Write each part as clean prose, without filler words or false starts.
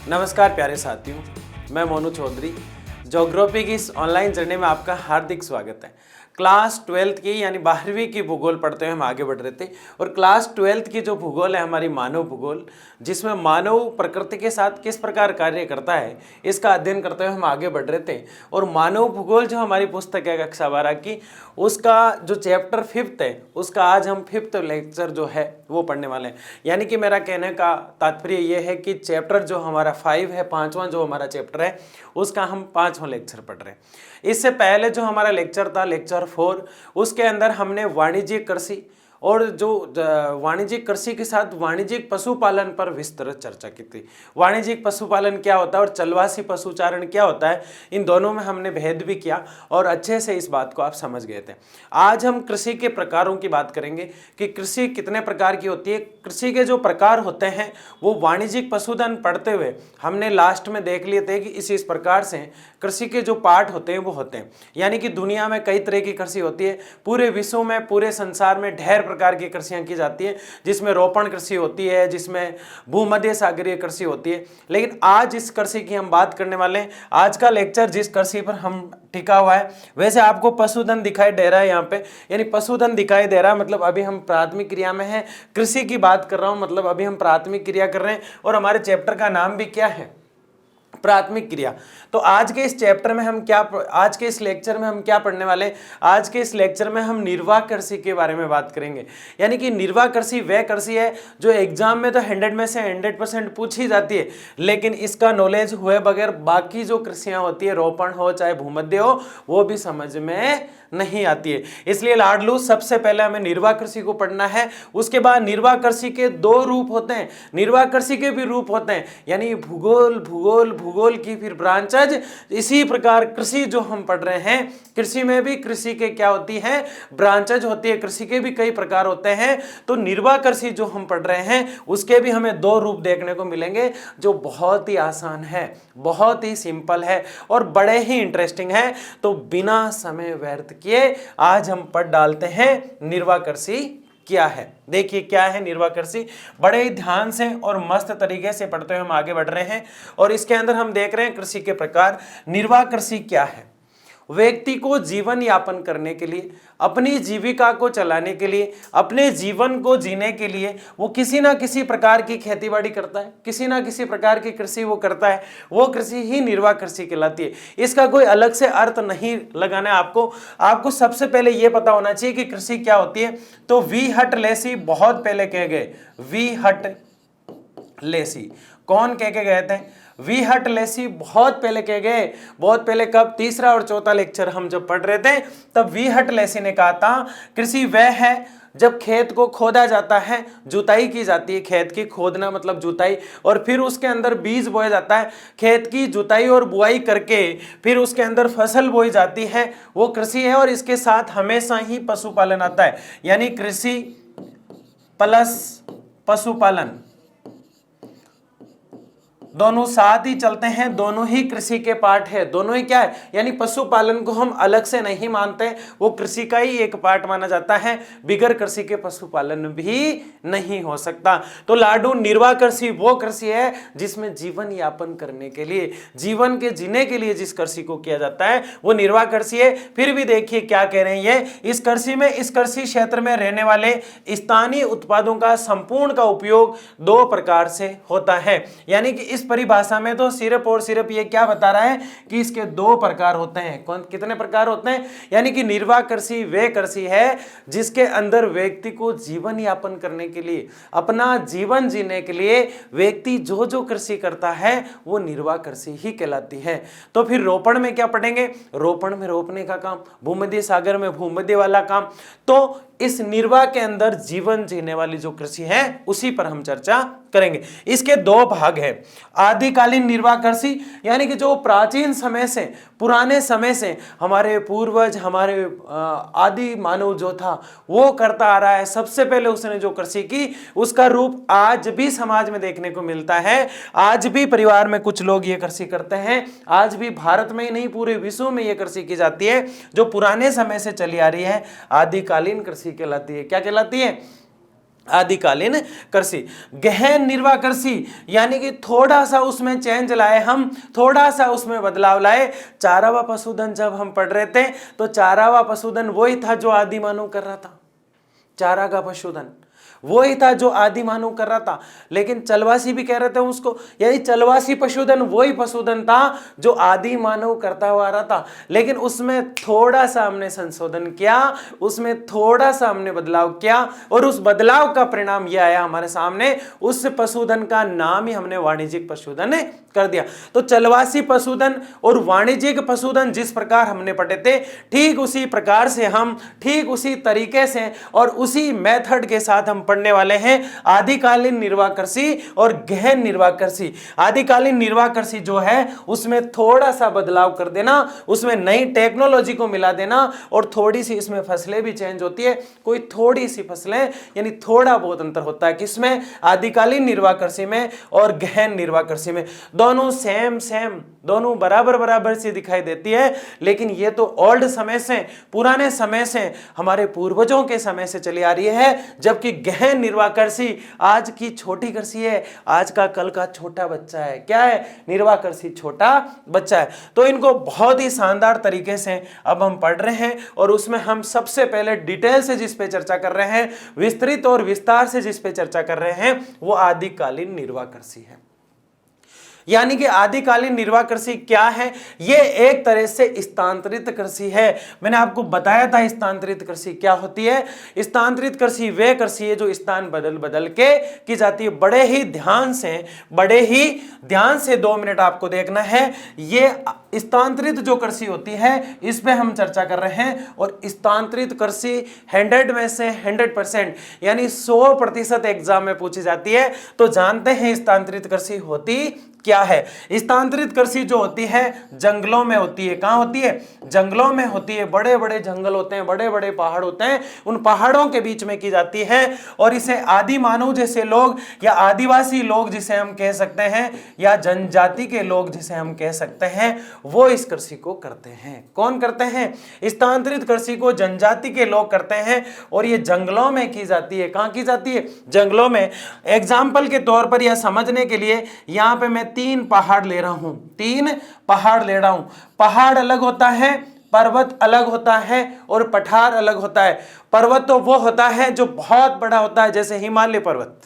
नमस्कार प्यारे साथियों, मैं मोनू चौधरी। ज्योग्राफी की इस ऑनलाइन जर्नी में आपका हार्दिक स्वागत है। क्लास 12th की यानी 12वीं की भूगोल पढ़ते हुए हम आगे बढ़ रहे थे और क्लास 12th की जो भूगोल है हमारी मानव भूगोल, जिसमें मानव प्रकृति के साथ किस प्रकार कार्य करता है इसका अध्ययन करते हुए हम आगे बढ़ रहे थे। और मानव भूगोल जो हमारी पुस्तक है कक्षा 12 की, उसका जो चैप्टर 5th है उसका आज हम 5th लेक्चर जो है वो पढ़ने वाले हैं। यानी कि मेरा कहने का तात्पर्य ये है कि चैप्टर जो हमारा 5 है, 5वां जो हमारा चैप्टर है, उसका हम 5वां लेक्चर पढ़ रहे हैं। इससे पहले जो हमारा लेक्चर था लेक्चर 4, उसके अंदर हमने वाणिज्यिक कृषि और जो वाणिज्यिक कृषि के साथ वाणिज्यिक पशुपालन पर विस्तृत चर्चा की थी। वाणिज्यिक पशुपालन क्या होता है और चलवासी पशुचारण क्या होता है, इन दोनों में हमने भेद भी किया और अच्छे से इस बात को आप समझ गए थे। आज हम कृषि के प्रकारों की बात करेंगे कि कृषि कितने प्रकार की होती है। कृषि के जो प्रकार होते हैं वो वाणिज्यिक पशुधन पढ़ते हुए हमने लास्ट में देख लिए थे कि इस प्रकार से कृषि के जो पार्ट होते हैं वो होते हैं। यानी कि दुनिया में कई तरह की कृषि होती है, पूरे विश्व में, पूरे संसार में ढेर प्रकार की कृषियां की जाती है, जिसमें रोपण कृषि होती है, जिसमें भूमध्य सागरीय कृषि होती है। लेकिन आज इस कृषि की हम बात करने वाले हैं। आज का लेक्चर जिस कृषि पर हम टिका हुआ है, वैसे आपको पशुधन दिखाई दे रहा है यहाँ पे, यानी पशुधन दिखाई दे रहा है, मतलब अभी हम प्राथमिक क्रिया में हैं। कृषि की बात कर रहा हूं, मतलब अभी हम प्राथमिक क्रिया कर रहे हैं और हमारे चैप्टर का नाम भी क्या है, प्राथमिक क्रिया। तो आज के इस चैप्टर में हम क्या, आज के इस लेक्चर में हम क्या पढ़ने वाले हैं? आज के इस लेक्चर में हम निर्वाह कृषि के बारे में बात करेंगे। यानी कि निर्वाह कृषि वह कृषि है जो एग्जाम में तो 100 में से 100% पूछी जाती है, लेकिन इसका नॉलेज हुए बगैर बाकी जो कृषियां होती है, रोपण हो चाहे भूमध्य हो, वो भी समझ में नहीं आती है। इसलिए लाडलू सबसे पहले हमें निर्वाह कृषि को पढ़ना है। उसके बाद निर्वाह कृषि के 2 रूप होते हैं, निर्वाह कृषि के भी रूप होते हैं, यानी भूगोल, भूगोल, भूगोल की फिर ब्रांचेज। इसी प्रकार कृषि जो हम पढ़ रहे हैं, कृषि में भी कृषि के क्या होती है, ब्रांचेज होती है, कृषि के भी कई प्रकार होते हैं। तो निर्वाह कृषि जो हम पढ़ रहे हैं उसके भी हमें 2 रूप देखने को मिलेंगे, जो बहुत ही आसान है, बहुत ही सिंपल है और बड़े ही इंटरेस्टिंग है। तो बिना समय व्यर्थ किए आज हम पढ़ डालते हैं निर्वाह कृषि क्या है। देखिए क्या है निर्वाह कृषि, बड़े ही ध्यान से और मस्त तरीके से पढ़ते हुए हम आगे बढ़ रहे हैं। और इसके अंदर हम देख रहे हैं कृषि के प्रकार। निर्वाह कृषि क्या है? व्यक्ति को जीवन यापन करने के लिए, अपनी जीविका को चलाने के लिए, अपने जीवन को जीने के लिए वो किसी ना किसी प्रकार की खेतीबाड़ी करता है, किसी ना किसी प्रकार की कृषि वो करता है, वो कृषि ही निर्वाह कृषि कहलाती है। इसका कोई अलग से अर्थ नहीं लगाना है आपको सबसे पहले ये पता होना चाहिए कि कृषि क्या होती है। तो वी हट लेसी बहुत पहले कह गए, वी हट लेसी कौन कह के गए थे? वी हट लेसी बहुत पहले कह गए। बहुत पहले कब? 3रा और 4था लेक्चर हम जब पढ़ रहे थे तब वी हट लेसी ने कहा था कृषि वह है जब खेत को खोदा जाता है, जुताई की जाती है, खेत की खोदना मतलब जुताई, और फिर उसके अंदर बीज बोया जाता है। खेत की जुताई और बुआई करके फिर उसके अंदर फसल बोई जाती है, वो कृषि है। और इसके साथ हमेशा ही पशुपालन आता है, यानी कृषि प्लस पशुपालन दोनों साथ ही चलते हैं, दोनों ही कृषि के पार्ट है, दोनों ही क्या है, यानी पशुपालन को हम अलग से नहीं मानते, वो कृषि का ही एक पार्ट माना जाता है। बिगर कृषि के पशुपालन भी नहीं हो सकता। तो लाडू निर्वाह कृषि वो कृषि है जिसमें जीवन यापन करने के लिए, जीवन के जीने के लिए जिस कृषि को किया जाता है वो निर्वाह कृषि है। फिर भी देखिए क्या कह रहे हैं ये, इस कृषि में, इस कृषि क्षेत्र में रहने वाले स्थानीय उत्पादों का संपूर्ण का उपयोग 2 प्रकार से होता है। यानी कि इस परिभाषा में तो सिर्फ और सिर्फ ये क्या बता रहा है कि इसके 2 प्रकार होते हैं। कौन, कितने प्रकार होते हैं? यानी कि निर्वाह कृषि वे कृषि है जिसके अंदर व्यक्ति को जीवन यापन करने के लिए, अपना जीवन जीने के लिए व्यक्ति जो जो कृषि करता है वो निर्वाह कृषि ही कहलाती है। तो फिर रोपण में क्या पढ़ेंगे? रोपण में रोपने का काम, भूमध्य सागर में भूमध्य वाला काम। तो इस निर्वाह के अंदर जीवन जीने वाली जो कृषि है उसी पर हम चर्चा करेंगे। इसके 2 भाग हैं। आदिकालीन निर्वाह कृषि यानी कि जो प्राचीन समय से, पुराने समय से हमारे पूर्वज, हमारे आदि मानव जो था वो करता आ रहा है। सबसे पहले उसने जो कृषि की उसका रूप आज भी समाज में देखने को मिलता है। आज भी परिवार में कुछ लोग ये कृषि करते हैं। आज भी भारत में ही नहीं पूरे विश्व में ये कृषि की जाती है, जो पुराने समय से चली आ रही है। आदिकालीन कृषि कहलाती है। क्या कहलाती है? आदिकालीन कृषि। गहन निर्वाह कृषि यानी कि थोड़ा सा उसमें चेंज लाए हम, थोड़ा सा उसमें बदलाव लाए। चारावा पशुधन जब हम पढ़ रहे थे तो चारावा पशुधन वही था जो आदि मानव कर रहा था, चारा का पशुधन वही था जो आदि मानव कर रहा था। लेकिन चलवासी भी कह रहे थे उसको, यानी चलवासी पशुधन वही पशुधन था जो आदि मानव करता हुआ आ रहा था, लेकिन उसमें थोड़ा सा हमने संशोधन किया, उसमें थोड़ा सा हमने बदलाव किया, और उस बदलाव का परिणाम यह आया हमारे सामने, उस पशुधन का नाम ही हमने वाणिज्यिक पशुधन कर दिया। तो चलवासी पशुधन और वाणिज्यिक पशुधन जिस प्रकार हमने पढ़े थे, ठीक उसी प्रकार से हम ठीक उसी तरीके से और उसी मेथड के साथ हम पढ़ने वाले हैं आदिकालीन निर्वाह कृषि और गहन निर्वाह कृषि। आदिकालीन निर्वाह कृषि जो है उसमें थोड़ा सा बदलाव कर देना, उसमें नई टेक्नोलॉजी को मिला देना, और थोड़ी सी इसमें फसलें भी चेंज होती है, कोई थोड़ी सी फसलें, यानी थोड़ा बहुत अंतर होता है किसमें, आदिकालीन निर्वाह कृषि में और गहन निर्वाह कृषि में। दोनों सेम दोनों बराबर से दिखाई देती है, लेकिन ये तो ओल्ड समय से, पुराने समय से, हमारे पूर्वजों के समय से चली आ रही है, जबकि गहन निर्वाह कृषि आज की छोटी कृषि है, आज का कल का छोटा बच्चा है। क्या है? निर्वाह कृषि छोटा बच्चा है। तो इनको बहुत ही शानदार तरीके से अब हम पढ़ रहे हैं, और उसमें हम सबसे पहले डिटेल से जिस पे चर्चा कर रहे हैं, विस्तृत और विस्तार से जिस पे चर्चा कर रहे हैं, वो आदिकालीन निर्वाह कृषि है। यानी कि आदिकालीन निर्वाह कृषि क्या है? ये एक तरह से स्थानांतरित कृषि है। मैंने आपको बताया था स्थानांतरित कृषि क्या होती है। स्थानांतरित कृषि वे कृषि है जो स्थान बदल बदल के की जाती है। बड़े ही ध्यान से 2 मिनट आपको देखना है। ये स्थानांतरित जो कृषि होती है इस पे हम चर्चा कर रहे हैं, और स्थानांतरित कृषि 100 में से 100% यानी 100% एग्जाम में पूछी जाती है। तो जानते हैं स्थानांतरित कृषि होती क्या है। स्थानांतरित कृषि जो होती है जंगलों में होती है। कहां होती है? जंगलों में होती है। बड़े बड़े जंगल होते हैं, बड़े बड़े पहाड़ होते हैं, उन पहाड़ों के बीच में की जाती है, और इसे आदि मानव जैसे लोग या आदिवासी लोग जिसे हम कह सकते हैं, या जनजाति के लोग जिसे हम कह सकते हैं, वो इस कृषि को करते हैं। कौन करते हैं? स्थानांतरित कृषि को जनजाति के लोग करते हैं, और ये जंगलों में की जाती है। कहां की जाती है? जंगलों में। एग्जाम्पल के तौर पर यह समझने के लिए यहां पे मैं 3 पहाड़ ले रहा हूं, 3 पहाड़ ले रहा हूं। पहाड़ अलग होता है, पर्वत अलग होता है, और पठार अलग होता है। पर्वत तो वो होता है जो बहुत बड़ा होता है, जैसे हिमालय पर्वत।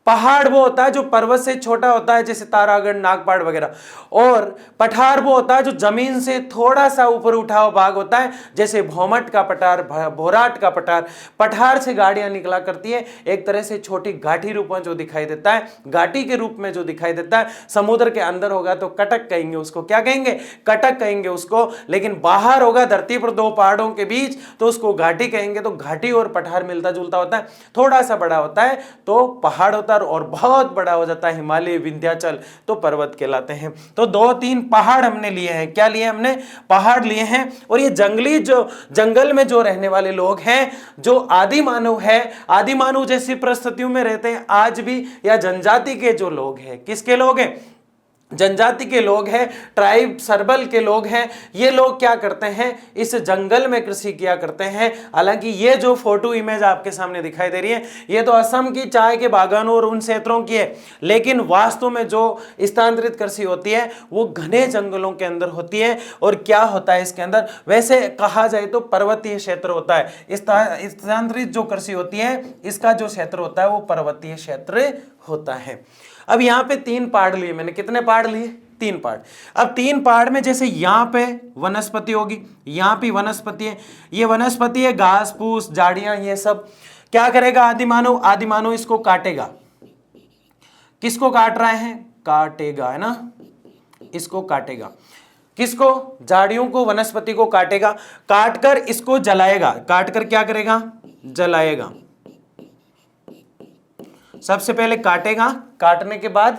पहाड़ वो होता है जो पर्वत से छोटा होता है, जैसे तारागढ़, नागपाड़ वगैरह। और पठार वो होता है जो जमीन से थोड़ा सा ऊपर उठा हुआ भाग होता है, जैसे भौमट का पठार, भोराट का पठार। पठार से गाड़ियां निकला करती है, एक तरह से छोटी घाटी रूप में जो दिखाई देता है, घाटी के रूप में जो दिखाई देता है। समुद्र के अंदर होगा तो कटक कहेंगे उसको। क्या कहेंगे? कटक कहेंगे उसको। लेकिन बाहर होगा धरती पर 2 पहाड़ों के बीच तो उसको घाटी कहेंगे। तो घाटी और पठार मिलता जुलता होता है, थोड़ा सा बड़ा होता है तो पहाड़ होता है, और बहुत बड़ा हो जाता है हिमालय, विंध्याचल, तो पर्वत कहलाते हैं। तो 2-3 पहाड़ हमने लिए हैं। क्या लिए? हमने पहाड़ लिए हैं। और ये जंगली जो जंगल में जो रहने वाले लोग हैं, जो आदि मानव है, आदि मानव जैसी परिस्थितियों में रहते हैं आज भी, या जनजाति के जो लोग हैं, किसके लोग हैं? जनजाति के लोग हैं, ट्राइब सर्बल के लोग हैं। ये लोग क्या करते हैं? इस जंगल में कृषि किया करते हैं। हालांकि ये जो फोटो इमेज आपके सामने दिखाई दे रही है, ये तो असम की चाय के बागानों और उन क्षेत्रों की है, लेकिन वास्तव में जो स्थानांतरित कृषि होती है वो घने जंगलों के अंदर होती है। और क्या होता है इसके अंदर? वैसे कहा जाए तो पर्वतीय क्षेत्र होता है। स्थानांतरित जो कृषि होती है इसका जो क्षेत्र होता है वो पर्वतीय क्षेत्र होता है। अब यहाँ पे 3 पहाड़ लिए मैंने। कितने पहाड़ लिए? 3 पहाड़। अब 3 पहाड़ में जैसे यहाँ पे वनस्पति होगी, यहाँ पे वनस्पति है, ये वनस्पति है, घास फूस, झाड़ियां, ये सब। क्या करेगा आदि मानव? आदि मानव इसको काटेगा। किसको काट रहा है? काटेगा, है ना? इसको काटेगा। किसको? झाड़ियों को, वनस्पति को काटेगा। काटकर इसको जलाएगा। काटकर क्या करेगा? जलाएगा। सबसे पहले काटेगा, काटने के बाद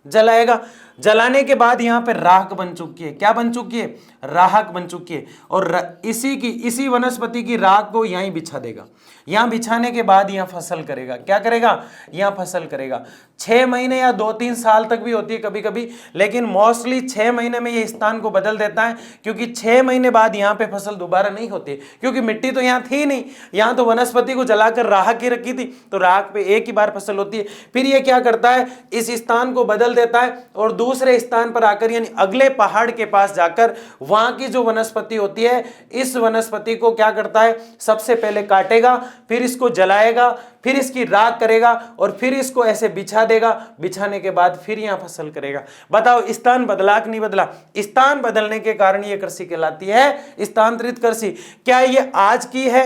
जलाएगा। जलाने के बाद यहाँ पे राख बन चुकी है। क्या बन चुकी है? राख बन चुकी है। और इसी वनस्पति की राख को यहीं बिछा देगा। यहाँ बिछाने के बाद यहाँ फसल करेगा। क्या करेगा? यहाँ फसल करेगा। 6 महीने या 2-3 साल तक भी होती है कभी कभी, लेकिन मोस्टली 6 महीने में ये स्थान को बदल देता है, क्योंकि 6 महीने बाद यहाँ पे फसल दोबारा नहीं होती, क्योंकि मिट्टी तो यहाँ थी नहीं, यहाँ तो वनस्पति को जलाकर राख की रखी थी, तो राख पे एक ही बार फसल होती है। फिर ये क्या करता है? इस स्थान को बदल देता है और दूसरे स्थान पर आकर यानी अगले पहाड़ के पास जाकर वहां की जो वनस्पति होती है, इस वनस्पति को क्या करता है? सबसे पहले काटेगा, फिर इसको जलाएगा, फिर इसकी राख करेगा और फिर इसको ऐसे बिछा देगा। बिछाने के बाद फिर यहां फसल करेगा। बताओ स्थान बदला कि नहीं बदला? स्थान बदलने के कारण यह कृषि कहलाती है स्थानांतरित कृषि। क्या ये आज की है?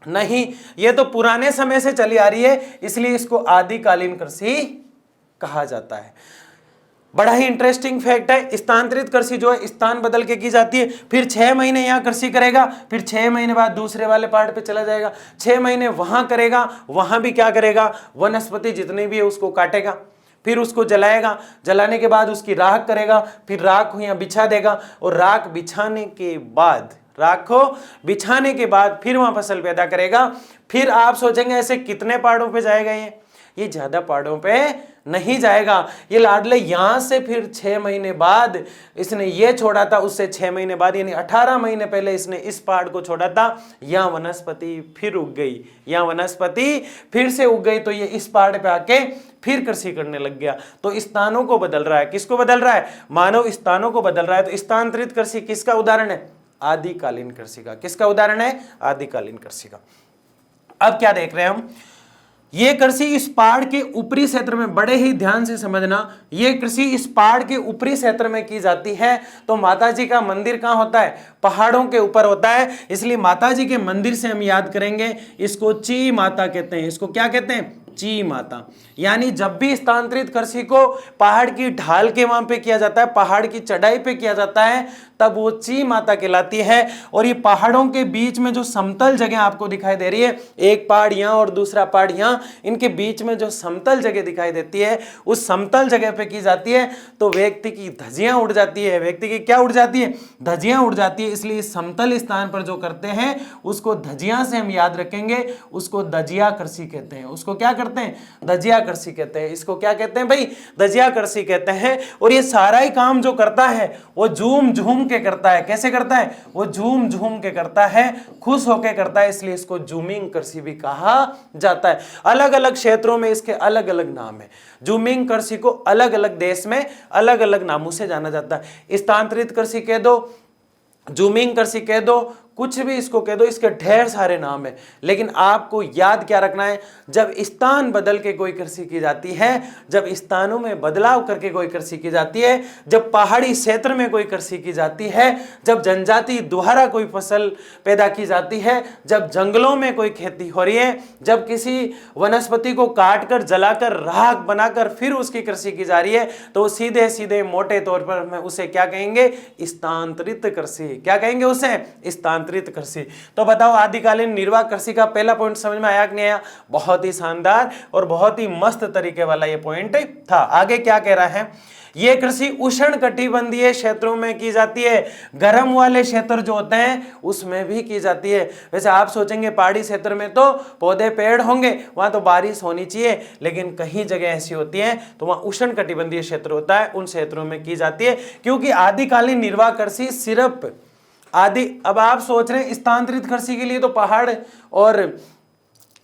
नहीं, ये तो पुराने समय से चली आ रही है, इसलिए इसको आदिकालीन कृषि कहा जाता है। बड़ा ही इंटरेस्टिंग फैक्ट है, स्थानांतरित कृषि जो है स्थान बदल के की जाती है। फिर 6 महीने यहाँ कृषि करेगा, फिर 6 महीने बाद दूसरे वाले पहाड़ पे चला जाएगा, 6 महीने वहां करेगा, वहां भी क्या करेगा? वनस्पति जितनी भी है उसको काटेगा, फिर उसको जलाएगा, जलाने के बाद उसकी राख करेगा, फिर राख को यहाँ बिछा देगा और राख बिछाने के बाद फिर वहां फसल पैदा करेगा। फिर आप सोचेंगे ऐसे कितने पहाड़ों पे जाएगा? ये ज्यादा पहाड़ों पे नहीं जाएगा। ये लाडले यहां से फिर 6 महीने बाद इसने ये छोड़ा था, उससे 6 महीने बाद यानी 18 महीने पहले इसने इस पहाड़ को छोड़ा था। यहाँ वनस्पति फिर उग गई, यहाँ वनस्पति फिर से उग गई, तो ये इस पहाड़ पे आके फिर कृषि करने लग गया। तो स्थानों को बदल रहा है। किसको बदल रहा है? मानव स्थानों को बदल रहा है। तो स्थानांतरित कृषि किसका उदाहरण है? आदिकालीन कृषि का। किसका उदाहरण है? आदिकालीन कृषि का। अब क्या देख रहे हैं हम? ये कृषि इस पहाड़ के ऊपरी क्षेत्र में, बड़े ही ध्यान से समझना, ये कृषि इस पहाड़ के ऊपरी क्षेत्र में की जाती है। तो माता जी का मंदिर कहाँ होता है? पहाड़ों के ऊपर होता है, इसलिए माता जी के मंदिर से हम याद करेंगे। इसको ची माता कहते हैं। इसको क्या कहते हैं? ची माता। यानी जब भी स्थानांतरित कृषि को पहाड़ की ढाल के वहां पे किया जाता है, पहाड़ की चढ़ाई पे किया जाता है, तब वो ची माता कहलाती है। और ये पहाड़ों के बीच में जो समतल जगह आपको दिखाई दे रही है, एक पहाड़ यहाँ और दूसरा पहाड़ यहाँ, इनके बीच में जो समतल जगह दिखाई देती है, उस समतल जगह पे की जाती है, तो व्यक्ति की धज्जियां उड़ जाती है। व्यक्ति की क्या उड़ जाती है? धज्जियां उड़ जाती है। इसलिए समतल स्थान पर जो करते हैं उसको धज्जियां से हम याद रखेंगे, उसको दजिया कृषि कहते हैं। उसको क्या करते हैं? दजिया कृषि कहते हैं। इसको क्या कहते हैं भाई? दजिया कृषि कहते हैं। और ये सारा ही काम जो करता है वो झूम झूम के करता है। कैसे करता है? वो झूम झूम के करता है, खुश होके करता है, इसलिए इसको झूमिंग कृषि भी कहा जाता है। अलग अलग क्षेत्रों में इसके अलग अलग नाम है। झूमिंग कृषि को अलग अलग देश में अलग अलग नामों से जाना जाता है। स्थानांतरित कृषि कह दो, झूमिंग कृषि कह दो, कुछ भी इसको कह दो, इसके ढेर सारे नाम है। लेकिन आपको याद क्या रखना है? जब स्थान बदल के कोई कृषि की जाती है, जब स्थानों में बदलाव करके कोई कृषि की जाती है, जब पहाड़ी क्षेत्र में कोई कृषि की जाती है, जब जनजाति द्वारा कोई फसल पैदा की जाती है, जब जंगलों में कोई खेती हो रही है, जब किसी वनस्पति को काट कर जलाकर राख बनाकर फिर उसकी कृषि की जा रही है, तो सीधे सीधे मोटे तौर पर हम उसे क्या कहेंगे? स्थानांतरित कृषि। क्या कहेंगे उसे? स्थानांतरित कृषि। तो बताओ आदिकालीन निर्वाह कृषि का पहला पॉइंट समझ में आया कि नहीं आया? बहुत ही शानदार और बहुत ही मस्त तरीके वाला ये पॉइंट था। आगे क्या कह रहा है? ये कृषि उष्ण कटिबंधीय क्षेत्रों में की जाती है। गर्म वाले क्षेत्र जो होते हैं उसमें भी की जाती है। वैसे आप सोचेंगे पहाड़ी क्षेत्र में तो पौधे पेड़ होंगे, वहां तो बारिश होनी चाहिए, लेकिन कहीं जगह ऐसी होती है तो वहां उष्ण कटिबंधीय क्षेत्र होता है, उन क्षेत्रों में की जाती है। क्योंकि आदिकालीन निर्वाह कृषि सिर्फ अब आप सोच रहे हैं स्थानांतरित कृषि के लिए तो पहाड़ और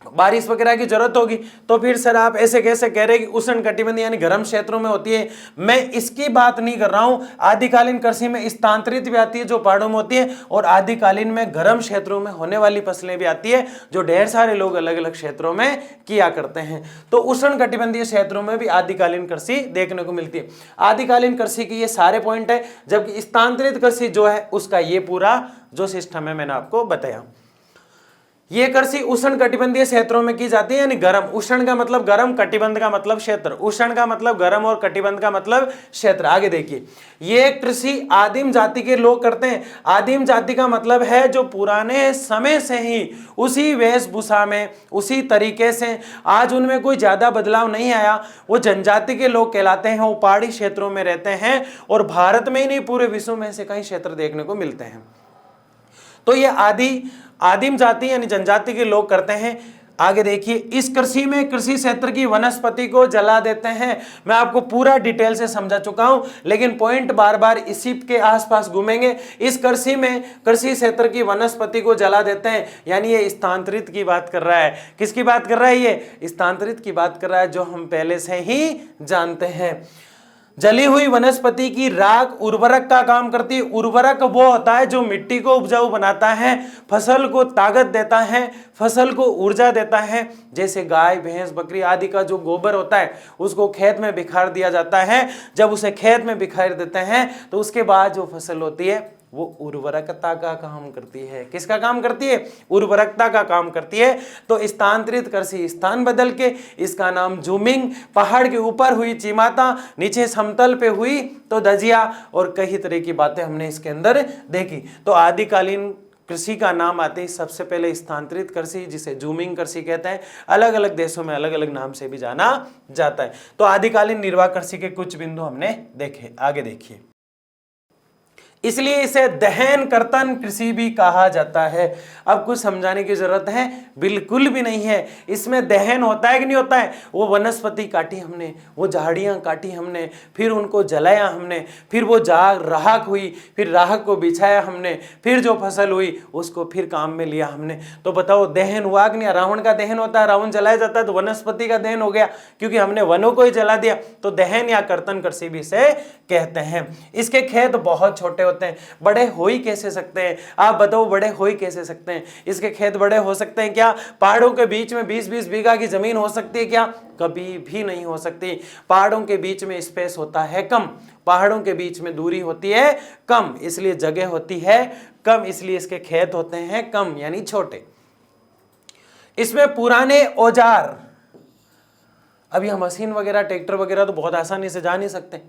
बारिश वगैरह की जरूरत होगी, तो फिर सर आप ऐसे कैसे कह रहे हैं कि उष्ण कटिबंधीय यानी गर्म क्षेत्रों में होती है? मैं इसकी बात नहीं कर रहा हूं। आदिकालीन कृषि में स्थानांतरित भी आती है जो पहाड़ों में होती है, और आदिकालीन में गर्म क्षेत्रों में होने वाली फसलें भी आती है जो ढेर सारे लोग अलग अलग क्षेत्रों में किया करते हैं। तो उष्ण कटिबंधीय क्षेत्रों में भी आदिकालीन कृषि देखने को मिलती है। आदिकालीन कृषि के ये सारे पॉइंट है, जबकि स्थानांतरित कृषि जो है उसका ये पूरा जो सिस्टम है मैंने आपको बताया। ये कृषि उष्ण कटिबंधीय क्षेत्रों में की जाती है, यानी गर्म। उष्ण का मतलब गर्म, कटिबंध का मतलब क्षेत्र। उष्ण का मतलब गर्म और कटिबंध का मतलब क्षेत्र। आगे देखिए, ये कृषि आदिम जाति के लोग करते हैं। आदिम जाति का मतलब है जो पुराने समय से ही उसी वेशभूषा में, उसी तरीके से, आज उनमें कोई ज्यादा बदलाव नहीं आया, वो जनजाति के लोग कहलाते हैं। वो पहाड़ी क्षेत्रों में रहते हैं और भारत में ही नहीं पूरे विश्व में से कई क्षेत्र देखने को मिलते हैं। तो ये आदिम जाति यानी जनजाति के लोग करते हैं। आगे देखिए, इस कृषि में कृषि क्षेत्र की वनस्पति को जला देते हैं। मैं आपको पूरा डिटेल से समझा चुका हूं, लेकिन पॉइंट बार बार इसी के आसपास घूमेंगे। इस कृषि में कृषि क्षेत्र की वनस्पति को जला देते हैं, यानी ये स्थानांतरित की बात कर रहा है। किसकी बात कर रहा है? ये स्थानांतरित की बात कर रहा है, जो हम पहले से ही जानते हैं। जली हुई वनस्पति की राख उर्वरक का काम करती है। उर्वरक वो होता है जो मिट्टी को उपजाऊ बनाता है, फसल को ताकत देता है, फसल को ऊर्जा देता है। जैसे गाय, भैंस, बकरी आदि का जो गोबर होता है उसको खेत में बिखार दिया जाता है। जब उसे खेत में बिखार देते हैं तो उसके बाद जो फसल होती है वो उर्वरकता का काम करती है। किसका काम करती है? उर्वरकता का काम करती है। तो स्थानांतरित कृषि, स्थान बदल के, इसका नाम जूमिंग। पहाड़ के ऊपर हुई चिमाता, नीचे समतल पे हुई तो दजिया, और कई तरह की बातें हमने इसके अंदर देखी। तो आदिकालीन कृषि का नाम आते ही सबसे पहले स्थानांतरित कृषि, जिसे जूमिंग कृषि कहते हैं। अलग अलग देशों में अलग अलग नाम से भी जाना जाता है। तो आदिकालीन निर्वाह कृषि के कुछ बिंदु हमने देखे। आगे देखिए, इसलिए इसे दहन कर्तन कृषि भी कहा जाता है। अब कुछ समझाने की जरूरत है? बिल्कुल भी नहीं है। इसमें दहन होता है कि नहीं होता है? वो वनस्पति काटी हमने, वो झाड़ियां काटी हमने, फिर उनको जलाया हमने, फिर वो राख हुई, फिर राख को बिछाया हमने, फिर जो फसल हुई उसको फिर काम में लिया हमने। तो बताओ दहन हुआ कि नहीं? रावण का दहन होता है, रावण जलाया जाता है, तो वनस्पति का दहन हो गया, क्योंकि हमने वनों को ही जला दिया। तो दहन या कर्तन कृषि भी इसे कहते हैं। इसके खेत बहुत छोटे होते हैं। बड़े हो ही कैसे सकते हैं? आप बताओ, बड़े हो ही कैसे सकते हैं? इसके खेत बड़े हो सकते हैं क्या? पहाड़ों के बीच में 20-20 बीघा की जमीन हो सकती है क्या? कभी भी नहीं हो सकती। पहाड़ों के बीच में स्पेस होता है कम, पहाड़ों के बीच में दूरी होती है कम, इसलिए जगह होती है कम, इसलिए इसके खेत होते हैं कम यानी छोटे। इसमें पुराने औजार, अभी हम मशीन वगैरह, ट्रैक्टर वगैरह तो बहुत आसानी से जा नहीं सकते,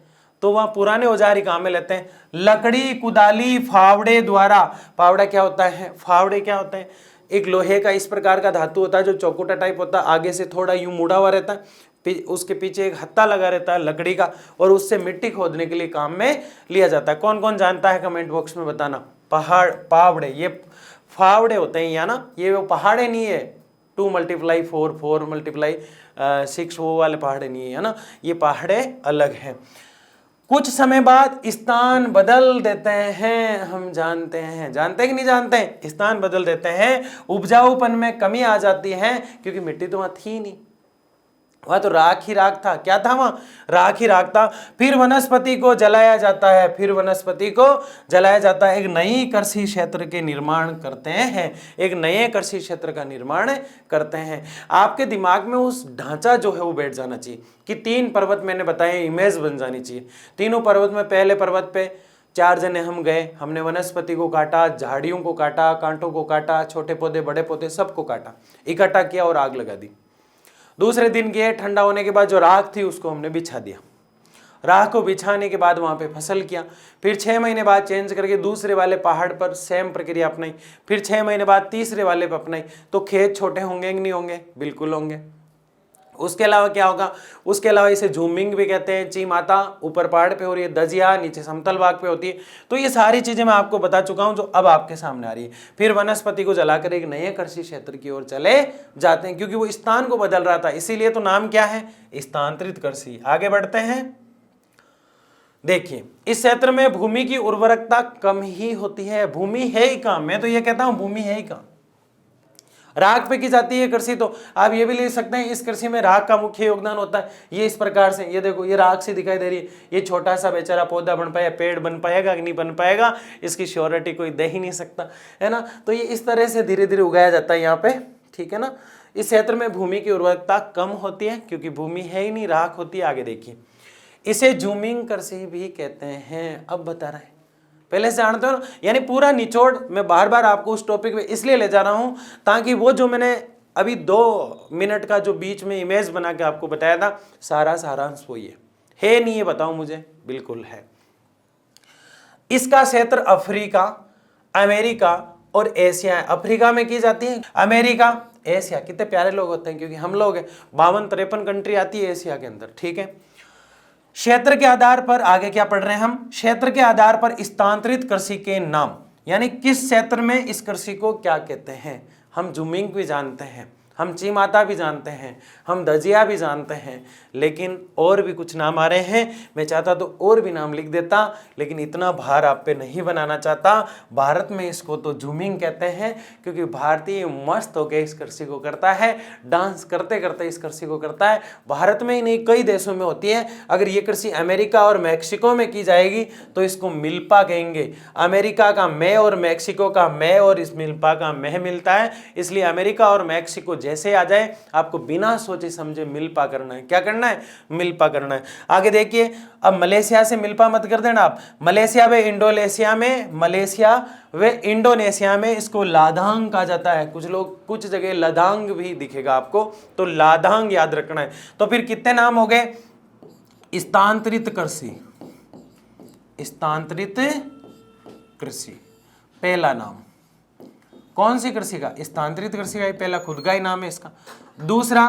तो वहां पुराने औजार ही काम में लेते हैं। लकड़ी, कुदाली, फावड़े द्वारा। फावड़ा क्या होता है? फावड़े क्या होते हैं? एक लोहे का इस प्रकार का धातु होता है जो चौकोटा टाइप होता है, आगे से थोड़ा यूं मुड़ा हुआ रहता है, उसके पीछे एक हत्ता लगा रहता है लकड़ी का, और उससे मिट्टी खोदने के लिए काम में लिया जाता है। कौन कौन जानता है कमेंट बॉक्स में बताना। फावड़े, ये फावड़े होते हैं, या ना, ये वो पहाड़े नहीं है 2 × 4 4 × 6 वो वाले पहाड़े नहीं है ना, ये पहाड़े अलग हैं। कुछ समय बाद स्थान बदल देते हैं, हम जानते हैं कि नहीं जानते हैं? स्थान बदल देते हैं, उपजाऊपन में कमी आ जाती है, क्योंकि मिट्टी तो वहां थी नहीं, वहां तो राख ही राख था। क्या था वहां? राख ही राख था। फिर वनस्पति को जलाया जाता है, फिर वनस्पति को जलाया जाता है। एक नई कृषि क्षेत्र के निर्माण करते हैं, एक नए कृषि क्षेत्र का निर्माण करते हैं। आपके दिमाग में उस ढांचा जो है वो बैठ जाना चाहिए कि 3 पर्वत मैंने बताए, इमेज बन जानी चाहिए। तीनों पर्वत में, पहले पर्वत पे 4 जने हम गए, हमने वनस्पति को काटा, झाड़ियों को काटा, कांटों को काटा, छोटे पौधे बड़े पौधे सबको काटा, इकट्ठा किया और आग लगा दी। दूसरे दिन गए, ठंडा होने के बाद जो राख थी उसको हमने बिछा दिया। राख को बिछाने के बाद वहां पे फसल किया। फिर 6 महीने बाद चेंज करके दूसरे वाले पहाड़ पर सेम प्रक्रिया अपनाई। फिर 6 महीने बाद तीसरे वाले पर अपनाई। तो खेत छोटे होंगे कि नहीं होंगे? बिल्कुल होंगे। उसके अलावा क्या होगा? उसके अलावा इसे जूमिंग भी कहते हैं। चिमाता ऊपर पहाड़ पे हो रही है, दजिया नीचे समतल भाग पे होती है। तो ये सारी चीजें मैं आपको बता चुका हूं जो अब आपके सामने आ रही है। फिर वनस्पति को जलाकर एक नए कृषि क्षेत्र की ओर चले जाते हैं, क्योंकि वो स्थान को बदल रहा था, इसीलिए तो नाम क्या है? स्थानांतरित कृषि। आगे बढ़ते हैं। देखिए, इस क्षेत्र में भूमि की उर्वरकता कम ही होती है। भूमि है ही कम, मैं तो ये कहता हूं भूमि है ही कम। राख पे की जाती है कृषि, तो आप ये भी ले सकते हैं इस कृषि में राख का मुख्य योगदान होता है। ये इस प्रकार से, ये देखो, ये राख सी दिखाई दे रही है। ये छोटा सा बेचारा पौधा बन पाया, पेड़ बन पाएगा कि नहीं बन पाएगा, इसकी श्योरिटी कोई दे ही नहीं सकता, है ना। तो ये इस तरह से धीरे धीरे उगाया जाता है यहाँ पे, ठीक है ना। इस क्षेत्र में भूमि की उर्वरकता कम होती है क्योंकि भूमि है ही नहीं, राख होती है। आगे देखिए, इसे जूमिंग कृषि भी कहते हैं। अब बता रहे हैं पहले से जानते हो ना, यानी पूरा निचोड़ मैं बार बार आपको उस टॉपिक पे इसलिए ले जा रहा हूं ताकि वो जो मैंने अभी 2 मिनट का जो बीच में इमेज बना के आपको बताया था, सारांश वही है नहीं, ये बताओ मुझे? बिल्कुल है। इसका क्षेत्र अफ्रीका, अमेरिका और एशिया है। अफ्रीका में की जाती है, अमेरिका, एशिया। कितने प्यारे लोग होते हैं, क्योंकि हम लोग 52-53 कंट्री आती है एशिया के अंदर, ठीक है। क्षेत्र के आधार पर आगे क्या पढ़ रहे हैं हम? क्षेत्र के आधार पर स्थानांतरित कृषि के नाम, यानी किस क्षेत्र में इस कृषि को क्या कहते हैं। हम जूमिंग भी जानते हैं, हम चीमाता भी जानते हैं, हम दजिया भी जानते हैं, लेकिन और भी कुछ नाम आ रहे हैं। मैं चाहता तो और भी नाम लिख देता, लेकिन इतना भार आप पे नहीं बनाना चाहता। भारत में इसको तो जूमिंग कहते हैं, क्योंकि भारतीय मस्त होकर इस कृषि को करता है, डांस करते करते इस कृषि को करता है। भारत में ही नहीं, कई देशों में होती है। अगर ये कृषि अमेरिका और मैक्सिको में की जाएगी तो इसको मिल्पा कहेंगे। अमेरिका का मैं और मैक्सिको का मैं और इस मिल्पा का मैं मिलता है, इसलिए अमेरिका और मैक्सिको जैसे आ जाए आपको बिना सोचे समझे मिल्पा करना है। क्या करना है? मिल्पा करना है। आगे देखिए, अब मलेशिया से मिल्पा मत कर देना आप। मलेशिया व इंडोनेशिया में, मलेशिया व इंडोनेशिया में इसको लादांग कहा जाता है। कुछ लोग कुछ जगह लदांग भी दिखेगा आपको, तो लादांग याद रखना है। तो फिर कितने नाम हो गए? स्थानांतरित कृषि, स्थानांतरित कृषि पहला नाम। कौन सी कृषि का? स्थानांतरित कृषि का ही पहला, खुद का ही नाम है इसका। दूसरा,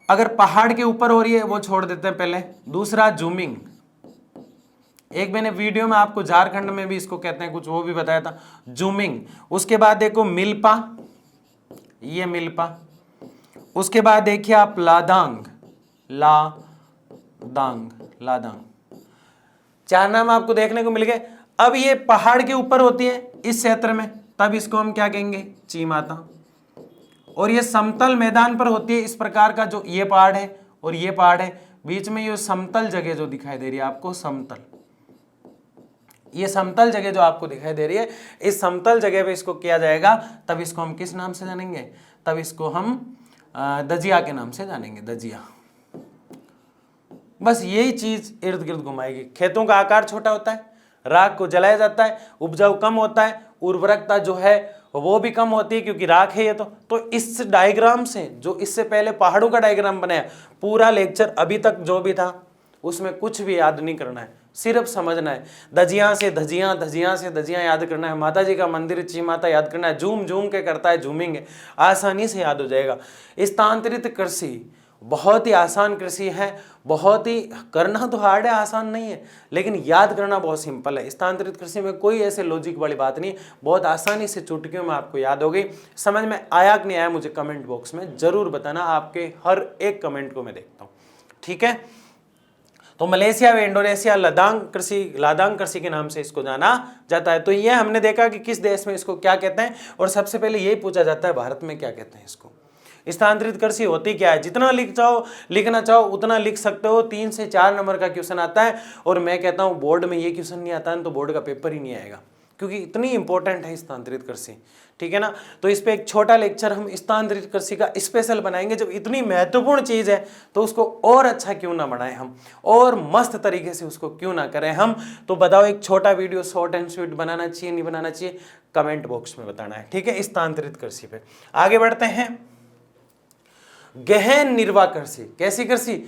अगर पहाड़ के ऊपर हो रही है वो छोड़ देते हैं पहले। दूसरा जूमिंग, एक मैंने वीडियो में आपको झारखंड में भी इसको कहते हैं कुछ, वो भी बताया था, जूमिंग। उसके बाद देखो मिल्पा, ये मिल्पा। उसके बाद देखिए आप लादांग, लादांग, लादांग। 4 नाम आपको देखने को मिल गए। अब ये पहाड़ के ऊपर होती है इस क्षेत्र में, तब इसको हम क्या कहेंगे? चीमाता। और ये समतल मैदान पर होती है इस प्रकार का, जो ये पहाड़ है और ये पहाड़ है, बीच में ये समतल जगह जो दिखाई दे रही है आपको, समतल, ये समतल जगह जो आपको दिखाई दे रही है, इस समतल जगह पे इसको किया जाएगा, तब इसको हम किस नाम से जानेंगे? तब इसको हम दजिया के नाम से जानेंगे, दजिया। बस यही चीज इर्द गिर्द घुमाएगी। खेतों का आकार छोटा होता है, राख को जलाया जाता है, उपजाऊ कम होता है, उर्वरकता जो है वो भी कम होती है, क्योंकि राख है ये तो इस डायग्राम से, जो इससे पहले पहाड़ों का डायग्राम बनाया, पूरा लेक्चर अभी तक जो भी था उसमें कुछ भी याद नहीं करना है, सिर्फ समझना है। दजिया से धजिया, धजिया से दजिया याद करना है। माता जी का मंदिर चीमाता याद करना है। झूम झूम के करता है, झूमिंग है, आसानी से याद हो जाएगा। स्थानांतरित कृषि बहुत ही आसान कृषि है, बहुत ही, करना तो हार्ड है, आसान नहीं है, लेकिन याद करना बहुत सिंपल है। स्थानांतरित कृषि में कोई ऐसे लॉजिक वाली बात नहीं, बहुत आसानी से चुटकियों में आपको याद हो गई। समझ में आया कि नहीं आया मुझे कमेंट बॉक्स में जरूर बताना, आपके हर एक कमेंट को मैं देखता हूँ, ठीक है। तो मलेशिया व इंडोनेशिया लादांग कृषि के नाम से इसको जाना जाता है। तो ये हमने देखा कि किस देश में इसको क्या कहते हैं, और सबसे पहले यही पूछा जाता है भारत में क्या कहते हैं इसको। स्थानांतरित कृषि होती क्या है? जितना लिखना चाहो उतना लिख सकते हो। 3 से 4 नंबर का क्वेश्चन आता है, और मैं कहता हूँ बोर्ड में ये क्वेश्चन नहीं आता है तो बोर्ड का पेपर ही नहीं आएगा, क्योंकि इतनी इंपॉर्टेंट है स्थानांतरित कृषि, ठीक है ना। तो इस पे एक छोटा लेक्चर हम स्थानांतरित कृषि का स्पेशल बनाएंगे। जब इतनी महत्वपूर्ण चीज है तो उसको और अच्छा क्यों ना बनाएं हम, और मस्त तरीके से उसको क्यों ना करें हम। तो बताओ, एक छोटा वीडियो शॉर्ट एंड स्वीट बनाना चाहिए नहीं बनाना चाहिए? कमेंट बॉक्स में बताना है, ठीक है। स्थानांतरित कृषि पे आगे बढ़ते हैं। गहन निर्वाह कृषि, कैसी कृषि?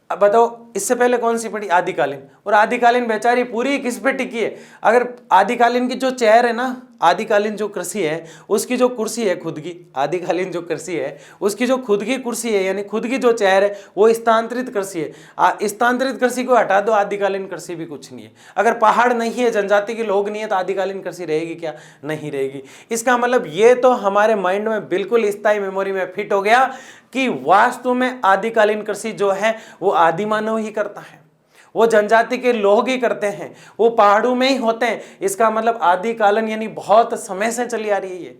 अब बताओ, इससे पहले कौन सी पढ़ी? आदिकालीन। और आदिकालीन बेचारी पूरी किस पे टिकी है? अगर आदिकालीन की जो चेयर है ना, आदिकालीन जो कृषि है उसकी जो कुर्सी है खुद की, आदिकालीन जो कृषि है उसकी जो खुद की कुर्सी है, यानी खुद की जो चेयर है, वो स्थानांतरित कृषि है। स्थानांतरित कृषि को हटा दो, आदिकालीन कृषि भी कुछ नहीं है। अगर पहाड़ नहीं है, जनजाति के लोग नहीं है, तो आदिकालीन कृषि रहेगी क्या? नहीं रहेगी। इसका मतलब ये तो हमारे माइंड में बिल्कुल स्थायी मेमोरी में फिट हो गया कि वास्तव में आदिकालीन कृषि जो है वो आदिमानव ही करता है, वो जनजाति के लोग ही करते हैं, वो पहाड़ों में ही होते हैं। इसका मतलब आदिकालीन यानी बहुत समय से चली आ रही है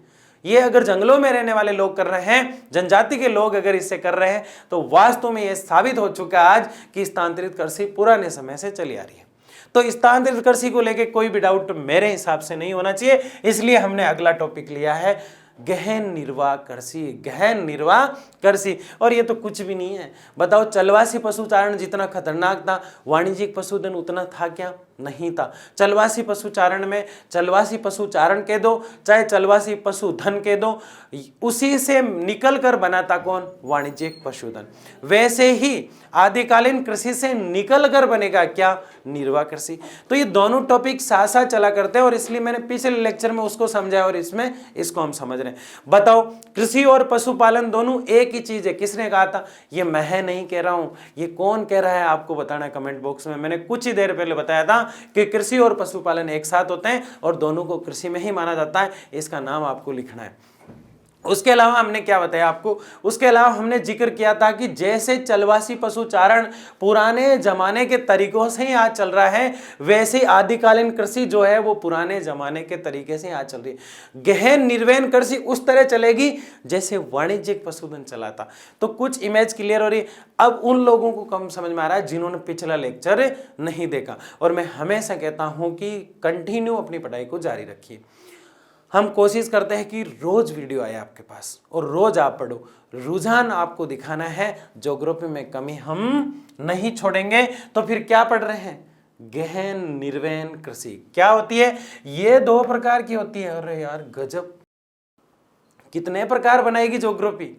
ये अगर जंगलों में रहने वाले लोग कर रहे हैं, जनजाति के लोग अगर इससे कर रहे हैं, तो वास्तव में यह साबित हो चुका है आज कि स्थानांतरित कृषि पुराने समय से चली आ रही है। तो स्थानांतरित कृषि को लेकर कोई भी डाउट मेरे हिसाब से नहीं होना चाहिए, इसलिए हमने अगला टॉपिक लिया है गहन निर्वाह कृषि। गहन निर्वाह कृषि, और ये तो कुछ भी नहीं है। बताओ, चलवासी पशुचारण जितना खतरनाक था, वाणिज्यिक पशुधन उतना था क्या? नहीं था। चलवासी पशुचारण में चलवासी पशुचारण कह दो, चाहे चलवासी पशुधन कह दो, उसी से निकल कर बना था कौन? वाणिज्यिक पशुधन। वैसे ही आदिकालीन कृषि से निकल कर बनेगा क्या? निर्वाह कृषि। तो ये दोनों टॉपिक साथ साथ चला करते हैं और इसलिए मैंने पिछले लेक्चर में उसको समझाया और इसमें इसको हम समझ रहे हैं। बताओ, कृषि और पशुपालन दोनों एक ही चीज है। किसने कहा था? ये मैं नहीं कह रहा हूं, ये कौन कह रहा है आपको बताना है कमेंट बॉक्स में। मैंने कुछ ही देर पहले बताया था कि कृषि और पशुपालन एक साथ होते हैं और दोनों को कृषि में ही माना जाता है। इसका नाम आपको लिखना है। उसके अलावा हमने क्या बताया आपको? उसके अलावा हमने जिक्र किया था कि जैसे चलवासी पशुचारण पुराने जमाने के तरीकों से ही आज चल रहा है, वैसे आदिकालीन कृषि जो है वो पुराने जमाने के तरीके से आज चल रही है। गहन निर्वहन कृषि उस तरह चलेगी जैसे वाणिज्यिक पशुधन चला था। तो कुछ इमेज क्लियर हो रही है। अब उन लोगों को कम समझ में आ रहा है जिन्होंने पिछला लेक्चर नहीं देखा, और मैं हमेशा कहता हूं कि कंटिन्यू अपनी पढ़ाई को जारी रखिए। हम कोशिश करते हैं कि रोज वीडियो आए आपके पास और रोज आप पढ़ो। रुझान आपको दिखाना है, ज्योग्राफी में कमी हम नहीं छोड़ेंगे। तो फिर क्या पढ़ रहे हैं? गहन निर्वहन कृषि क्या होती है? ये 2 प्रकार की होती है। अरे यार गजब, कितने प्रकार बनाएगी ज्योग्राफी।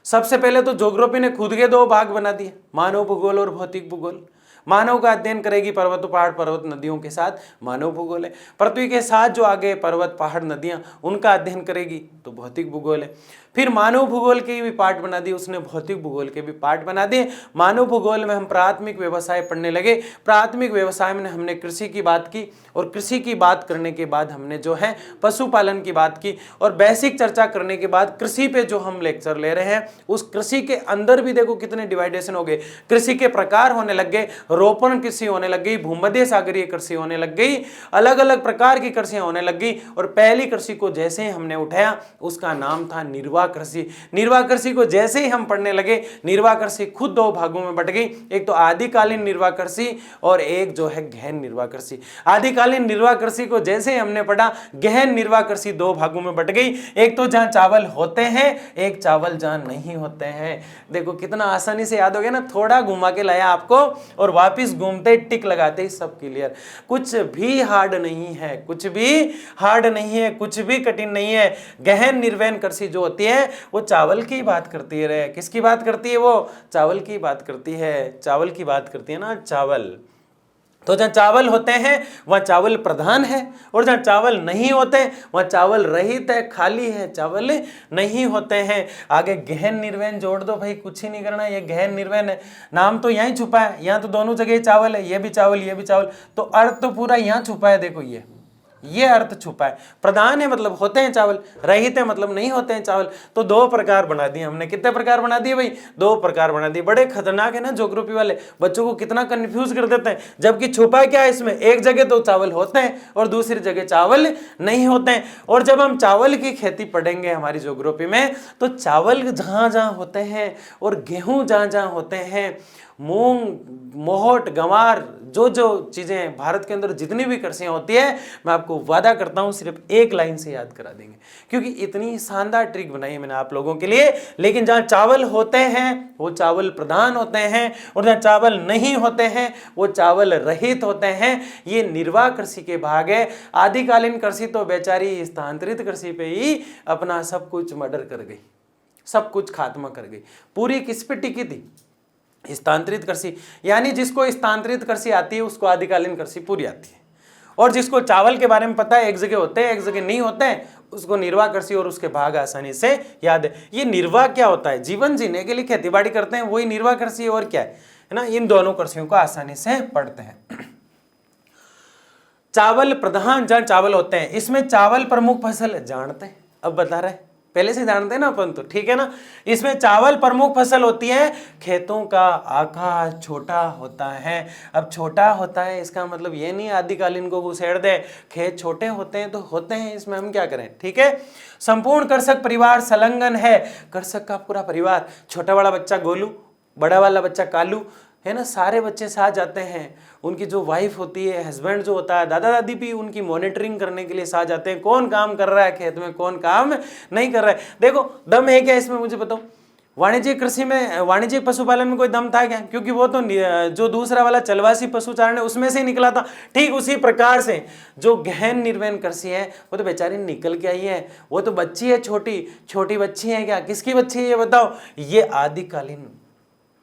सबसे पहले तो ज्योग्राफी ने खुद के 2 भाग बना दिए, मानव भूगोल और भौतिक भूगोल। मानव का अध्ययन करेगी पर्वत पहाड़ पर्वत नदियों के साथ, मानव भूगोल है। पृथ्वी के साथ जो आगे पर्वत पहाड़ नदियां, उनका अध्ययन करेगी तो भौतिक भूगोल है। फिर मानव भूगोल के भी पार्ट बना दिए उसने, भौतिक भूगोल के भी पार्ट बना दिए। मानव भूगोल में हम प्राथमिक व्यवसाय पढ़ने लगे। प्राथमिक व्यवसाय में हमने कृषि की बात की, और कृषि की बात करने के बाद हमने जो है पशुपालन की बात की, और बेसिक चर्चा करने के बाद कृषि पे जो हम लेक्चर ले रहे हैं, उस कृषि के अंदर भी देखो कितने डिवाइडेशन हो गए। कृषि के प्रकार होने लग गए, रोपण कृषि होने लग गई, भूमध्य सागरीय कृषि होने लग गई, अलग अलग प्रकार की कृषि होने लग गई। और पहली कृषि को जैसे ही हमने उठाया उसका नाम था निर्वाह कृषि। निर्वाह कृषि को जैसे ही हम पढ़ने लगे, निर्वाह कृषि खुद 2 भागों में बट गई, एक तो आदिकालीन निर्वाह कृषि और एक जो है गहन निर्वाह कृषि। आदिकालीन निर्वाह कृषि को जैसे ही हमने पढ़ा, गहन निर्वाह कृषि 2 भागों में बट गई। एक तो जहां चावल होते हैं, एक चावल जहां नहीं होते हैं। देखो कितना आसानी से याद हो गया ना, थोड़ा घुमा के लाया आपको और वापिस घूमते टिक लगाते ही सब क्लियर। कुछ भी हार्ड नहीं है, कुछ भी हार्ड नहीं है, कुछ भी कठिन नहीं है। गहन निर्वहन कृषि जो होती है वो चावल की बात करती है। किसकी बात करती है? वो चावल की बात करती है, चावल की बात करती है ना, चावल। तो जहाँ चावल होते हैं वहाँ चावल प्रधान है, और जहाँ चावल नहीं होते वहाँ चावल रहित है, खाली है, चावल नहीं होते हैं। आगे गहन निर्वहन जोड़ दो भाई, कुछ ही नहीं करना, ये गहन निर्वहन है। नाम तो यहीं छुपा है, यहाँ तो दोनों जगह चावल है, ये भी चावल ये भी चावल, तो अर्थ तो पूरा यहाँ छुपा है। देखो ये अर्थ छुपा है। प्रधान है मतलब होते हैं चावल, रहित है मतलब नहीं होते हैं चावल। तो 2 प्रकार बना दिए हमने। कितने प्रकार बना दिए भाई? 2 प्रकार बना दिए। बड़े खतरनाक है ना ज्योग्राफी वाले, बच्चों को कितना कंफ्यूज कर देते हैं। जबकि छुपा क्या है इसमें? एक जगह तो चावल होते हैं और दूसरी जगह चावल नहीं होते हैं। और जब हम चावल की खेती पढ़ेंगे हमारी ज्योग्राफी में, तो चावल जहां जहां होते हैं और गेहूं जहां जहां होते हैं, मूंग, मोहट, गंवार, जो जो चीजें भारत के अंदर जितनी भी कृषियां होती है, मैं आपको वादा करता हूं सिर्फ एक लाइन से याद करा देंगे, क्योंकि इतनी शानदार ट्रिक बनाई है मैंने आप लोगों के लिए। लेकिन जहां चावल होते हैं वो चावल प्रधान होते हैं, और जहां चावल नहीं होते हैं वो चावल रहित होते हैं। ये निर्वाह कृषि के भाग है। आदिकालीन कृषि तो बेचारी स्थानांतरित कृषि पे ही अपना सब कुछ मर्डर कर गई, सब कुछ खात्मा कर गई। पूरी किस पे टिकी थी? स्थानांतरित कृषि। यानी जिसको स्थानांतरित कृषि आती है उसको आदिकालीन कृषि पूरी आती है, और जिसको चावल के बारे में पता है, एक जगह होते हैं एक जगह नहीं होते हैं, उसको निर्वाह कृषि और उसके भाग आसानी से याद है। ये निर्वाह क्या होता है? जीवन जीने के लिए खेती बाड़ी करते हैं, वही निर्वाह कृषि और क्या है ना। इन दोनों कृषियों को आसानी से पढ़ते हैं। चावल प्रधान जहां चावल होते हैं, इसमें चावल प्रमुख फसल जानते हैं? अब बता रहे, पहले से जानते हैं ना अपन, तो ठीक है ना। इसमें चावल प्रमुख फसल होती है। खेतों का आकार छोटा होता है। अब छोटा होता है इसका मतलब ये नहीं आदिकालीन को घुसेड़ दे, खेत छोटे होते हैं तो होते हैं, इसमें हम क्या करें, ठीक है। संपूर्ण कृषक परिवार संलग्न है। कृषक का पूरा परिवार, छोटा वाला बच्चा गोलू, बड़ा वाला बच्चा कालू, है ना, सारे बच्चे साथ जाते हैं। उनकी जो वाइफ होती है, हस्बैंड जो होता है, दादा दादी भी उनकी मॉनिटरिंग करने के लिए साथ जाते हैं। कौन काम कर रहा है खेत में, कौन काम नहीं कर रहा है। देखो दम है क्या इसमें, मुझे बताओ। वाणिज्यिक कृषि में, वाणिज्यिक पशुपालन में कोई दम था क्या? क्योंकि वो तो जो दूसरा वाला चलवासी पशुचारण है उसमें से ही निकला था। ठीक उसी प्रकार से जो गहन निर्वहन कृषि है वो तो बेचारी निकल के आई है, वो तो बच्ची है, छोटी छोटी बच्ची है। क्या किसकी बच्ची है ये बताओ? ये आदिकालीन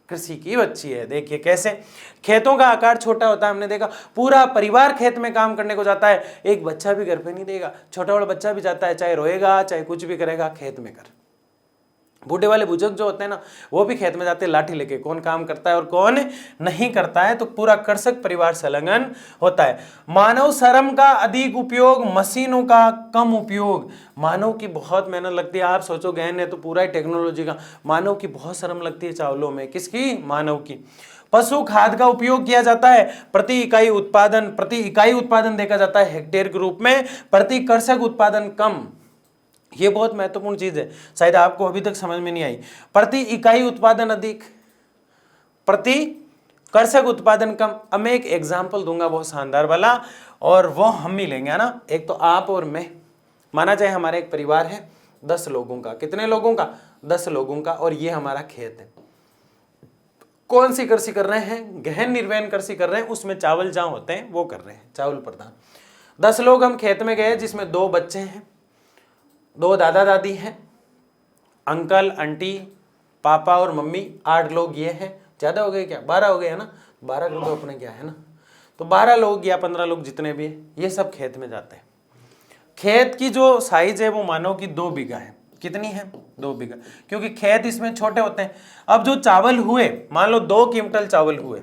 कृषि की बच्ची है। देखिए कैसे खेतों का आकार छोटा होता है, हमने देखा पूरा परिवार खेत में काम करने को जाता है, एक बच्चा भी घर पे नहीं देगा, छोटा बड़ा बच्चा भी जाता है, चाहे रोएगा चाहे कुछ भी करेगा, खेत में कर। बूढ़े वाले बुजुर्ग जो होते हैं ना वो भी खेत में जाते हैं लाठी लेके, कौन काम करता है और कौन नहीं करता है, तो पूरा कृषक परिवार संलग्न होता है। मानव श्रम का अधिक उपयोग, मशीनों का कम उपयोग। मानव की बहुत मेहनत लगती है, आप सोचो गहन है तो पूरा ही टेक्नोलॉजी का, मानव की बहुत श्रम लगती है चावलों में। किसकी? मानव की। पशु खाद का उपयोग किया जाता है, प्रति इकाई उत्पादन देखा जाता है हेक्टेयर के रूप में, प्रति कृषक उत्पादन कम। ये बहुत महत्वपूर्ण चीज है, शायद आपको अभी तक समझ में नहीं आई। प्रति इकाई उत्पादन अधिक, प्रति कृषक उत्पादन कम। अब मैं एक एग्जाम्पल दूंगा बहुत शानदार वाला, और वो हम ही लेंगे, है ना। एक तो आप और मैं, माना जाए हमारा एक परिवार है 10 लोगों का। कितने लोगों का? 10 लोगों का। और ये हमारा खेत है। कौन सी कृषि कर रहे हैं? गहन निर्वहन कृषि कर रहे हैं, उसमें चावल जहां होते हैं वो कर रहे हैं, चावल प्रधान। 10 लोग हम खेत में गए, जिसमें 2 बच्चे हैं, 2 दादा दादी हैं, अंकल आंटी, पापा और मम्मी, 8 लोग ये हैं। ज्यादा हो गए क्या? 12 हो गए, है ना। 12 कर दो अपने, क्या है ना। तो 12 लोग या 15 लोग जितने भी हैं, ये सब खेत में जाते हैं। खेत की जो साइज है वो मानो कि 2 बीघा है। कितनी है? 2 बीघा, क्योंकि खेत इसमें छोटे होते हैं। अब जो चावल हुए, मान लो 2 क्विंटल चावल हुए,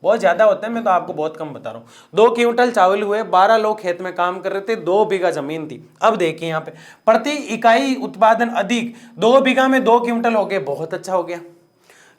बहुत ज्यादा होते हैं, मैं तो आपको बहुत कम बता रहा हूँ। 2 क्विंटल चावल हुए, 12 लोग खेत में काम कर रहे थे, 2 बीघा जमीन थी। अब देखिए यहाँ पे प्रति इकाई उत्पादन अधिक, 2 बीघा में 2 क्विंटल हो गए, बहुत अच्छा हो गया।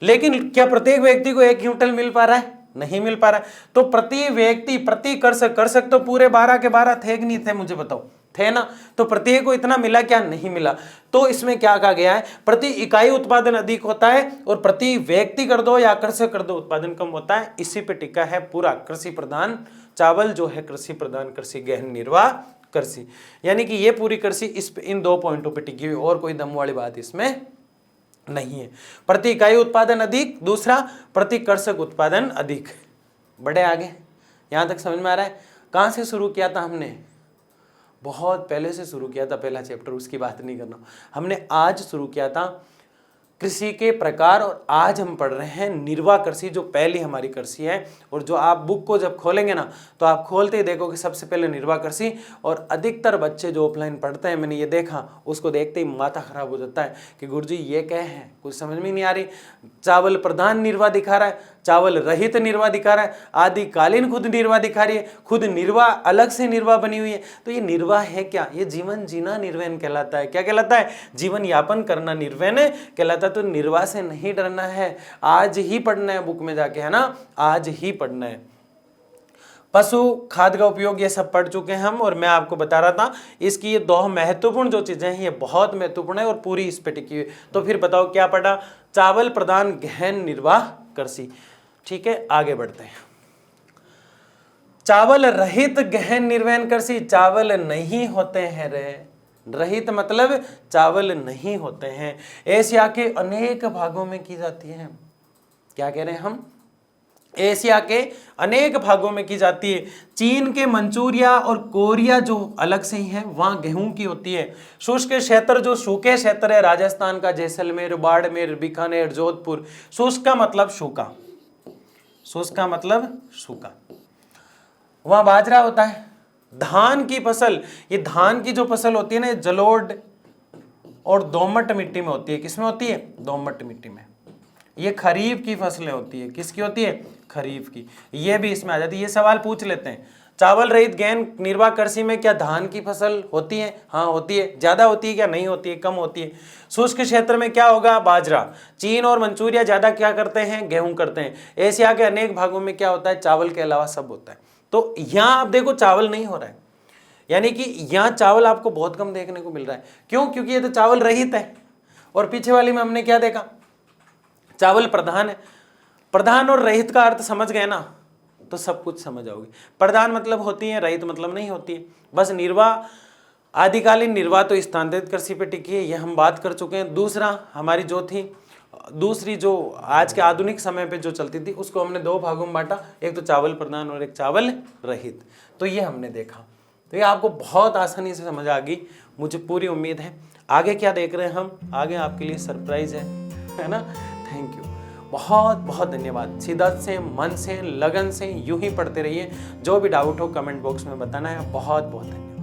लेकिन क्या प्रत्येक व्यक्ति को 1 क्विंटल मिल पा रहा है? नहीं मिल पा रहा है। तो प्रति व्यक्ति, प्रति कृषक तो पूरे 12 के 12 थे कि नहीं थे? मुझे बताओ, थे ना। तो प्रत्येक को इतना मिला क्या? नहीं मिला। तो इसमें क्या कहा गया है? प्रति इकाई उत्पादन अधिक होता है, और प्रति व्यक्ति कर दो या कृषक कर दो, उत्पादन कम होता है। इसी पे टिका है पूरा कृषि प्रधान चावल जो है, कृषि प्रधान कृषि, गहन निर्वाह कृषि। यानी कि ये पूरी कृषि इन 2 पॉइंटों पे टिकी हुई, और कोई दम वाली बात इसमें नहीं है। प्रति इकाई उत्पादन अधिक, दूसरा प्रति कृषक उत्पादन अधिक। बड़े आगे, यहां तक समझ में आ रहा है? कहां से शुरू किया था हमने? बहुत पहले से शुरू किया था, पहला चैप्टर, उसकी बात नहीं करना। हमने आज शुरू किया था कृषि के प्रकार, और आज हम पढ़ रहे हैं निर्वाह कृषि, जो पहली हमारी कृषि है। और जो आप बुक को जब खोलेंगे ना, तो आप खोलते ही देखोगे सबसे पहले निर्वाह कृषि। और अधिकतर बच्चे जो ऑफलाइन पढ़ते हैं, मैंने ये देखा, उसको देखते ही माथा खराब हो जाता है कि गुरुजी ये क्या है, कुछ समझ में नहीं आ रही। चावल प्रधान निर्वाह दिखा रहा है, चावल रहित निर्वाह दिखा रहा है, आदिकालीन खुद निर्वाह दिखा रही है, खुद निर्वाह अलग से निर्वाह बनी हुई है। तो ये निर्वाह है क्या? ये जीवन जीना निर्वहन कहलाता है। क्या कहलाता है? जीवन यापन करना निर्वहन कहलाता है। तो निर्वाह से नहीं डरना है, आज ही पढ़ना है बुक में जाके, है ना, आज ही पढ़ना है। पशु खाद का उपयोग ये सब पढ़ चुके हैं हम, और मैं आपको बता रहा था इसकी ये 2 महत्वपूर्ण जो चीजें हैं, ये बहुत महत्वपूर्ण है और पूरी इस पे टिकी हुई। तो फिर बताओ क्या पढ़ा? चावल प्रधान गहन निर्वाह कृषि। ठीक है, आगे बढ़ते हैं। चावल रहित गहन निर्वहन कृषि। चावल नहीं होते हैं रे, रहित मतलब चावल नहीं होते हैं। एशिया के अनेक भागों में की जाती है। क्या कह रहे हैं हम? एशिया के अनेक भागों में की जाती है। चीन के मंचूरिया और कोरिया जो अलग से ही है, वहां गेहूं की होती है। शुष्क क्षेत्र जो सूखे क्षेत्र है, राजस्थान का जैसलमेर, बाड़मेर, बीकानेर, जोधपुर। शुष्क का मतलब सूखा, शुष्क का मतलब सूखा, वहां बाजरा होता है। धान की फसल, ये धान की जो फसल होती है ना, जलोढ़ और दोमट मिट्टी में होती है। किसमें होती है? दोमट मिट्टी में। ये खरीफ की फसलें होती है। किसकी होती है? खरीफ की। ये भी इसमें आ जाती है। ये सवाल पूछ लेते हैं, चावल रहित गहन निर्वाह कृषि में क्या धान की फसल होती है? हाँ होती है। ज्यादा होती है क्या? नहीं होती है, कम होती है। शुष्क क्षेत्र में क्या होगा? बाजरा। चीन और मंचूरिया ज्यादा क्या करते हैं? गेहूं करते हैं। एशिया के अनेक भागों में क्या होता है? चावल के अलावा सब होता है। तो यहां आप देखो चावल नहीं हो रहा है, यानी कि यहां चावल आपको बहुत कम देखने को मिल रहा है। क्यों? क्योंकि ये तो चावल रहित है। और पीछे वाली में हमने क्या देखा? चावल प्रधान है। प्रधान और रहित का अर्थ समझ गए ना, तो सब कुछ समझ आओगे। प्रधान मतलब होती है, रहित मतलब नहीं होती है। बस निर्वाह आदिकालीन निर्वात तो स्थानांतरित कृषि पे टिकी है, ये हम बात कर चुके हैं। दूसरा हमारी जो थी, दूसरी जो आज के आधुनिक समय पे जो चलती थी उसको हमने दो भागों में बांटा, एक तो चावल प्रधान और एक चावल रहित। तो ये हमने देखा, तो ये आपको बहुत आसानी से समझ आ गई, मुझे पूरी उम्मीद है। आगे क्या देख रहे हैं हम, आगे आपके लिए सरप्राइज है ना। थैंक यू, बहुत बहुत धन्यवाद। शिद्दत से, मन से, लगन से यूं ही पढ़ते रहिए। जो भी डाउट हो कमेंट बॉक्स में बताना है। बहुत बहुत धन्यवाद।